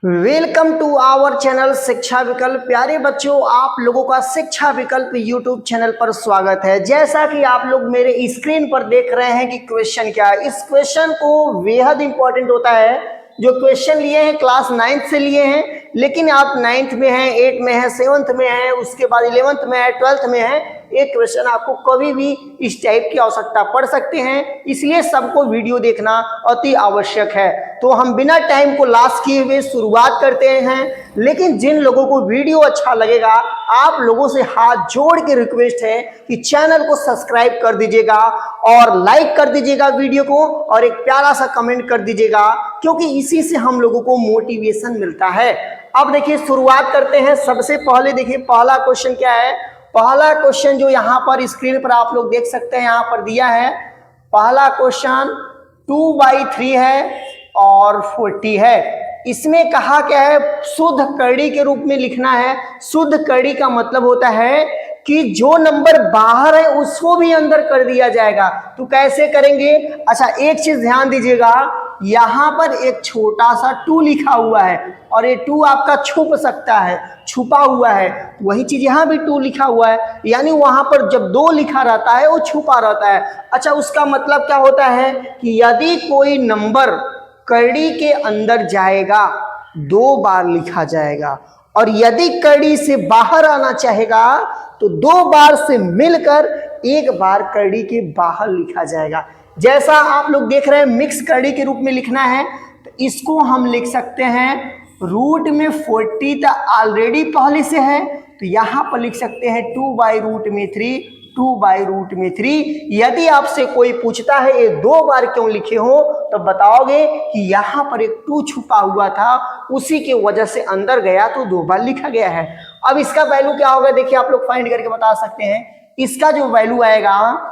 Welcome to our channel शिक्षा विकल्प। प्यारे बच्चों, आप लोगों का शिक्षा विकल्प यूट्यूब चैनल पर स्वागत है। जैसा कि आप लोग मेरे स्क्रीन पर देख रहे हैं कि क्वेश्चन क्या है, इस क्वेश्चन को बेहद इंपॉर्टेंट होता है। जो क्वेश्चन लिए हैं क्लास 9th से लिए हैं, लेकिन आप 9th में हैं, 8th में हैं, 7th में हैं, उसके बाद 11th में है, 12th में है। एक क्वेश्चन आपको कभी भी इस टाइप की आवश्यकता पड़ सकते हैं, इसलिए सबको वीडियो देखना अति आवश्यक है। तो हम बिना टाइम को लॉस किए हुए शुरुआत करते हैं। लेकिन जिन लोगों को वीडियो अच्छा लगेगा, आप लोगों से हाथ जोड़ के रिक्वेस्ट है कि चैनल को सब्सक्राइब कर दीजिएगा और लाइक कर दीजिएगा वीडियो को, और एक प्यारा सा कमेंट कर दीजिएगा, क्योंकि इसी से हम लोगों को मोटिवेशन मिलता है। अब देखिए शुरुआत करते हैं। सबसे पहले देखिए पहला क्वेश्चन क्या है। पहला क्वेश्चन जो यहाँ पर स्क्रीन पर आप लोग देख सकते हैं, यहाँ पर दिया है। पहला क्वेश्चन 2/3 है और 40 है। इसमें कहा क्या है, शुद्ध कड़ी के रूप में लिखना है। शुद्ध कड़ी का मतलब होता है कि जो नंबर बाहर है उसको भी अंदर कर दिया जाएगा। तो कैसे करेंगे? अच्छा, एक चीज ध्यान दीजिएगा, यहां पर एक छोटा सा 2 लिखा हुआ है और ये 2 आपका छुप सकता है, छुपा हुआ है। वही चीज यहां भी 2 लिखा हुआ है, यानी वहां पर जब 2 लिखा रहता है वो छुपा रहता है। अच्छा, उसका मतलब क्या होता है कि यदि कोई नंबर कड़ी के अंदर जाएगा 2 बार लिखा जाएगा, और यदि कड़ी से बाहर आना चाहेगा तो 2 बार से मिलकर 1 बार कड़ी के बाहर लिखा जाएगा। जैसा आप लोग देख रहे हैं मिक्स कड़ी के रूप में लिखना है, तो इसको हम लिख सकते हैं रूट में 40 तो ऑलरेडी पहले से है, तो यहां पर लिख सकते हैं 2/√3, 2/√3। यदि आपसे कोई पूछता है ये 2 बार क्यों लिखे हो, तो बताओगे कि यहां पर एक 2 छुपा हुआ था, उसी के वजह से अंदर गया तो 2 बार लिखा गया है। अब इसका वैल्यू क्या होगा, देखिए आप लोग फाइंड करके बता सकते हैं। इसका जो वैल्यू आएगा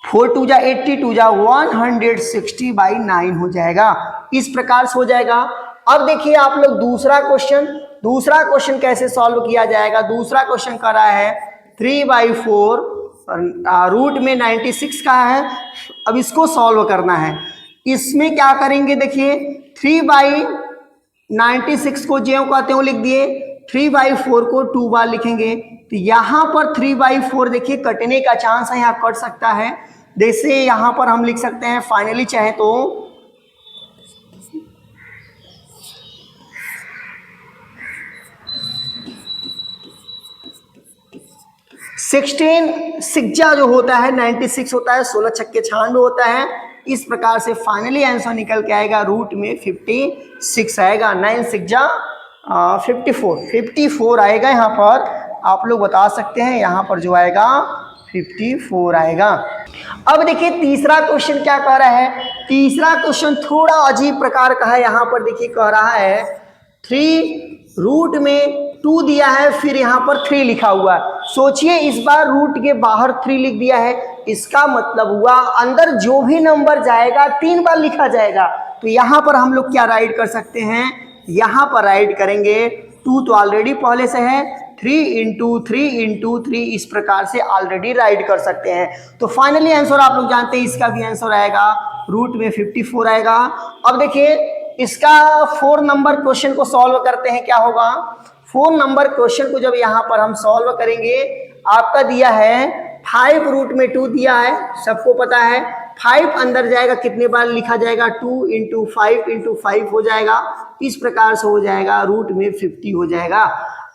4 2 जा 80, 2 जा 160/9 हो जाएगा। इस प्रकार से हो जाएगा। अब देखिए आप लोग दूसरा क्वेश्चन कैसे सॉल्व किया जाएगा। दूसरा क्वेश्चन कर रहा है 3/4, रूट में 96 का है। अब इसको सॉल्व करना है। इसमें क्या करेंगे, देखिए 3/96 को ज्यों का त्यों लिख दिए, 3/4 को 2 बार लिखेंगे। तो यहाँ पर 3/4 देखिए कटने का चांस है, यहाँ कट सकता है। जैसे यहाँ पर हम लिख सकते हैं फाइनली चाहे तो 16 सिक्जा जो होता है 96 होता है, 16 छक्के 96 होता है। इस प्रकार से फाइनली आंसर निकल के आएगा रूट में 56 आएगा। 9 सिक्जा 54 आएगा। यहाँ पर आप लोग बता सकते हैं, यहाँ पर जो आएगा 54 आएगा। अब देखिए तीसरा क्वेश्चन क्या कह रहा है। तीसरा क्वेश्चन थोड़ा अजीब प्रकार का है। यहाँ पर देखिए कह रहा है 3 रूट में 2 दिया है, फिर यहाँ पर 3 लिखा हुआ है। सोचिए इस बार रूट के बाहर 3 लिख दिया है, इसका मतलब हुआ अंदर जो भी नंबर जाएगा 3 बार लिखा जाएगा। तो यहाँ पर हम लोग क्या राइट कर सकते हैं, यहाँ पर राइट करेंगे 2 तो ऑलरेडी पहले से है, 3 इस प्रकार से ऑलरेडी राइट कर सकते हैं। तो फाइनली आंसर आप लोग जानते हैं, इसका भी आंसर आएगा रूट में 54 आएगा। अब देखिए इसका 4 नंबर क्वेश्चन को सॉल्व करते हैं, क्या होगा। 4 नंबर क्वेश्चन को जब यहाँ पर हम सॉल्व करेंगे, आपका दिया है 5 रूट में 2 दिया है, सबको पता है। 5 अंदर जाएगा कितने बार लिखा जाएगा, 2 × 5 हो जाएगा। इस प्रकार से हो जाएगा, रूट में 50 हो जाएगा।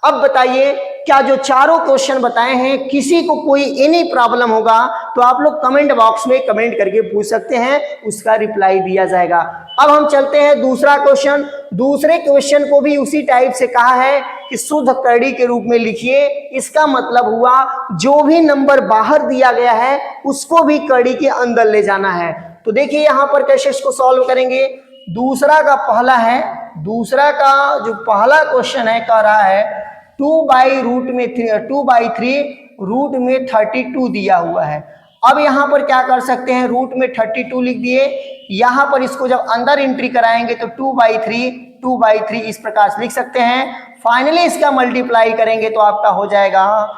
अब बताइए क्या जो चारों क्वेश्चन बताए हैं किसी को कोई एनी प्रॉब्लम होगा तो आप लोग कमेंट बॉक्स में कमेंट करके पूछ सकते हैं, उसका रिप्लाई दिया जाएगा। अब हम चलते हैं दूसरा क्वेश्चन। दूसरे क्वेश्चन को भी उसी टाइप से कहा है कि शुद्ध कड़ी के रूप में लिखिए। इसका मतलब हुआ जो भी नंबर बाहर दिया गया है उसको भी कड़ी के अंदर ले जाना है। तो देखिए यहाँ पर कैसे इसको सॉल्व करेंगे। दूसरा का जो पहला क्वेश्चन है कह रहा है 2/3 रूट में 32 दिया हुआ है। अब यहाँ पर क्या कर सकते हैं, रूट में 32 लिख दिए। यहाँ पर इसको जब अंदर एंट्री कराएंगे तो 2/3 इस प्रकार से लिख सकते हैं। फाइनली इसका मल्टीप्लाई करेंगे तो आपका हो जाएगा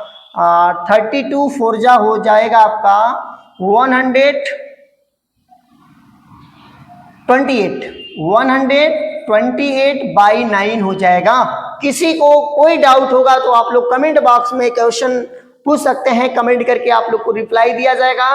32 4 जा हो जाएगा आपका 128 28/9 हो जाएगा। किसी को कोई डाउट होगा तो आप लोग कमेंट बॉक्स में क्वेश्चन पूछ सकते हैं, कमेंट करके आप लोग को रिप्लाई दिया जाएगा।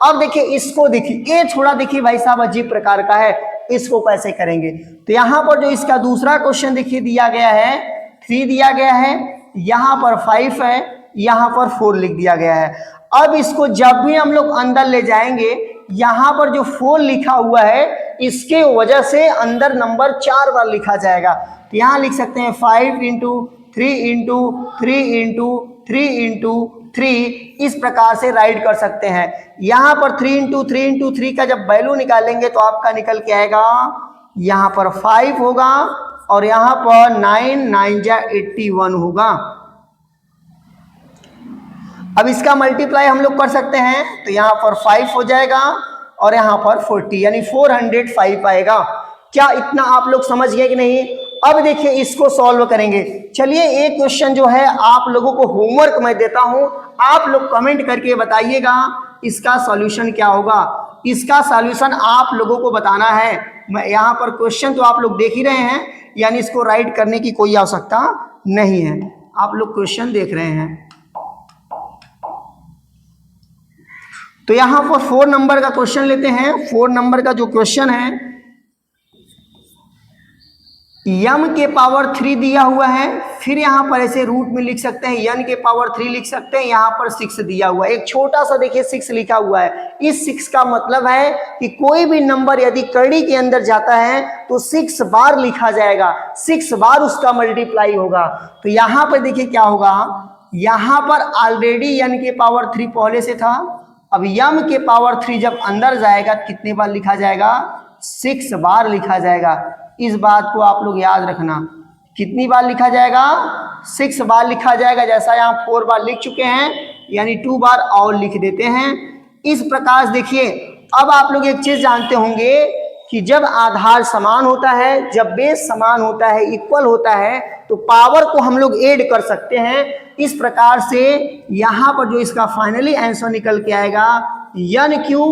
अब देखिए इसको, देखिए ये थोड़ा देखिए भाई साहब अजीब प्रकार का है, इसको कैसे करेंगे। तो यहाँ पर जो इसका दूसरा क्वेश्चन देखिए दिया गया है 3 दिया गया है, यहाँ पर 5 है, यहाँ पर 4 लिख दिया गया है। अब इसको जब भी हम लोग अंदर ले जाएंगे, यहाँ पर जो 4 लिखा हुआ है इसके वजह से अंदर नंबर 4 बार लिखा जाएगा। तो यहाँ लिख सकते हैं 5 इंटू 3 इंटू 3 इंटू 3 इंटू 3, इस प्रकार से राइट कर सकते हैं। यहाँ पर 3 इंटू 3 इंटू 3 का जब वैल्यू निकालेंगे तो आपका निकल के आएगा, यहाँ पर 5 होगा और यहाँ पर 9 9 जा 81 होगा। अब इसका मल्टीप्लाई हम लोग कर सकते हैं, तो यहाँ पर 5 हो जाएगा और यहाँ पर 40 यानी 405 आएगा। क्या इतना आप लोग समझ गए कि नहीं? अब देखिए इसको सॉल्व करेंगे। चलिए एक क्वेश्चन जो है आप लोगों को होमवर्क मैं देता हूं, आप लोग कमेंट करके बताइएगा इसका सॉल्यूशन क्या होगा। इसका सॉल्यूशन आप लोगों को बताना है। मैं यहाँ पर क्वेश्चन तो आप लोग देख ही रहे हैं, यानी इसको राइट करने की कोई आवश्यकता नहीं है, आप लोग क्वेश्चन देख रहे हैं। तो यहाँ पर 4 नंबर का क्वेश्चन लेते हैं। 4 नंबर का जो क्वेश्चन है, यम के पावर 3 दिया हुआ है, फिर यहाँ पर ऐसे रूट में लिख सकते हैं n के पावर 3 लिख सकते हैं, यहाँ पर 6 दिया हुआ है, एक छोटा सा देखिए 6 लिखा हुआ है। इस 6 का मतलब है कि कोई भी नंबर यदि कड़ी के अंदर जाता है तो 6 बार लिखा जाएगा, 6 बार उसका मल्टीप्लाई होगा। तो यहाँ पर देखिए क्या होगा, यहाँ पर ऑलरेडी n के पावर 3 पहले से था, अब यम के पावर 3 जब अंदर जाएगा कितने बार लिखा जाएगा, 6 बार लिखा जाएगा। इस बात को आप लोग याद रखना, कितनी बार लिखा जाएगा, 6 बार लिखा जाएगा। जैसा यहाँ 4 बार लिख चुके हैं, यानी 2 बार और लिख देते हैं। इस प्रकार देखिए, अब आप लोग एक चीज जानते होंगे कि जब आधार समान होता है, जब बेस समान होता है, इक्वल होता है, तो पावर को हम लोग ऐड कर सकते हैं। इस प्रकार से यहाँ पर जो इसका फाइनली आंसर निकल के आएगा n क्यू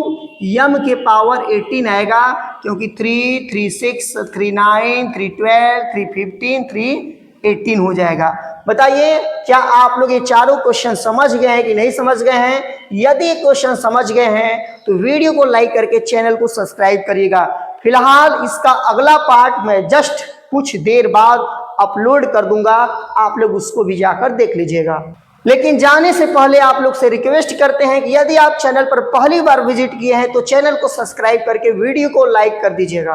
यम के पावर 18 आएगा, क्योंकि 3 3 6 3 9 3 12 3 15 3 18 हो जाएगा। बताइए क्या आप लोग ये चारों क्वेश्चन समझ गए हैं कि नहीं समझ गए हैं? यदि क्वेश्चन समझ गए हैं तो वीडियो को लाइक करके चैनल को सब्सक्राइब करिएगा। फिलहाल इसका अगला पार्ट मैं जस्ट कुछ देर बाद अपलोड कर दूंगा, आप लोग उसको भी जाकर देख लीजिएगा। लेकिन जाने से पहले आप लोग से रिक्वेस्ट करते हैं कि यदि आप चैनल पर पहली बार विजिट किए हैं तो चैनल को सब्सक्राइब करके वीडियो को लाइक कर दीजिएगा।